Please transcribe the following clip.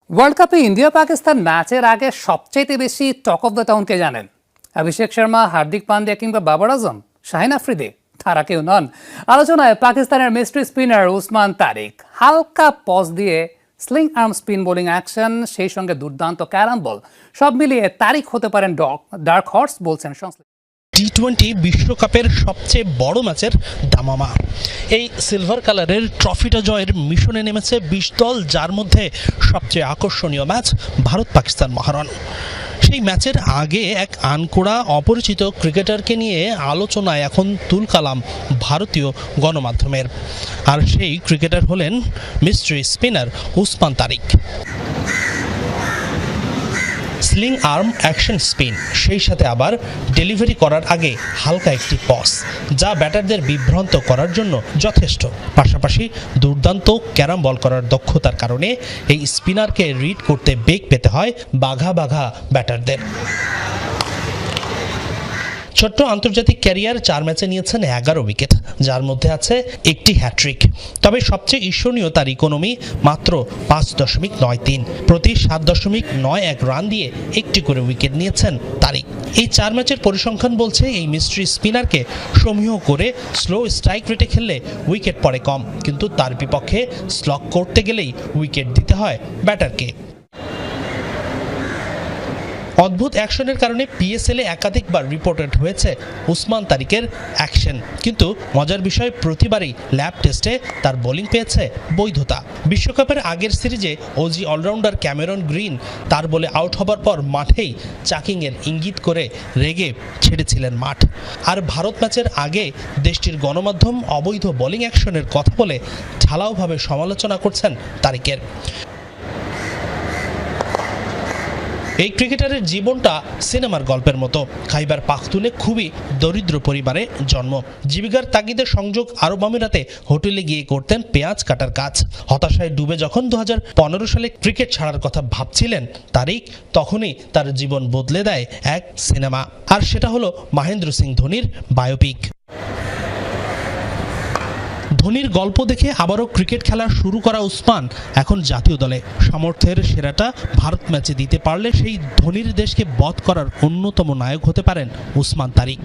World কাপে India Pakistan ম্যাচের আগে সবচেয়ে বেশি টক অফ দ্য টাউনকে জানেন? অভিষেক শর্মা, হার্দিক পান্ডিয়া কিংবা বাবর আজম, শাহিন আফ্রিদি? তারা কেউ নন। আলোচনায় পাকিস্তানের মিস্ট্রি স্পিনার উসমান তারিক। হালকা পজ দিয়ে sling arm spin bowling action, সেই সঙ্গে দুর্দান্ত ক্যারাম বল, সব মিলিয়ে তারিক হতে পারেন ডার্ক হর্স বলছেন সংশ্লিষ্ট। টি-20 বিশ্বকাপের সবচেয়ে বড় ম্যাচের দামামা। এই সিলভার কালারের ট্রফিটা জয়ের মিশনে নেমেছে 20 দল, যার মধ্যে সবচেয়ে আকর্ষণীয় ম্যাচ ভারত পাকিস্তান মহারণ। সেই ম্যাচের আগে এক আনকোড়া অপরিচিত ক্রিকেটারকে নিয়ে আলোচনায় এখন তুলকালাম ভারতীয় গণমাধ্যমের। আর সেই ক্রিকেটার হলেন মিস্ট্রি স্পিনার উসমান তারিক। স্লিং আর্ম অ্যাকশন স্পিন, সেই সাথে আবার ডেলিভারি করার আগে হালকা একটি পজ, যা ব্যাটারদের বিভ্রান্ত করার জন্য যথেষ্ট। পাশাপাশি দুর্দান্ত ক্যারাম বল করার দক্ষতার কারণে এই স্পিনারকে রিড করতে বেগ পেতে হয় বাঘা বাঘা ব্যাটারদের। ছোট্ট আন্তর্জাতিক ক্যারিয়ার 4 ম্যাচে নিয়েছেন 11 উইকেট, যার মধ্যে আছে একটি হ্যাট্রিক। তবে সবচেয়ে ঈর্ষণীয় তার ইকোনমি মাত্র 5.93, প্রতি 7.91 রান দিয়ে একটি করে উইকেট নিয়েছেন তারিক। এই 4 ম্যাচের পরিসংখ্যান বলছে এই মিস্ট্রি স্পিনারকে সমীহ করে স্লো স্ট্রাইক রেটে খেললে উইকেট পড়ে কম, কিন্তু তার বিপক্ষে স্লগ করতে গেলেই উইকেট দিতে হয় ব্যাটারকে। অদ্ভুত অ্যাকশনের কারণে পিএসএলে একাধিকবার রিপোর্টেড হয়েছে উসমান তারিকের অ্যাকশন, কিন্তু মজার বিষয় প্রতিবারই ল্যাব টেস্টে তার বোলিং পেয়েছে বৈধতা। বিশ্বকাপের আগের সিরিজে ওজি অলরাউন্ডার ক্যামেরন গ্রিন তার বলে আউট হবার পর মাঠেই চাকিংয়ের ইঙ্গিত করে রেগে ছেড়েছিলেন মাঠ। আর ভারত ম্যাচের আগে দেশটির গণমাধ্যম অবৈধ বোলিং অ্যাকশনের কথা বলে ঢালাওভাবে সমালোচনা করছেন তারিকের। এই ক্রিকেটারের জীবনটা সিনেমার গল্পের মতো। খাইবার পাখতুনে খুবই দরিদ্র পরিবারে জন্ম। জীবিকার তাগিদে সংযোগ আরব আমিরাতে হোটেলে গিয়ে করতেন পেঁয়াজ কাটার কাজ। হতাশায় ডুবে যখন 2015 সালে ক্রিকেট ছাড়ার কথা ভাবছিলেন তারিক, তখনই তার জীবন বদলে দেয় এক সিনেমা, আর সেটা হলো মহেন্দ্র সিং ধোনির বায়োপিক। ধোনির গল্প দেখে আবারও ক্রিকেট খেলা শুরু করা উসমান এখন জাতীয় দলে। সামর্থ্যের সেরাটা ভারত ম্যাচে দিতে পারলে সেই ধোনির দেশকে বধ করার অন্যতম নায়ক হতে পারেন উসমান তারিক।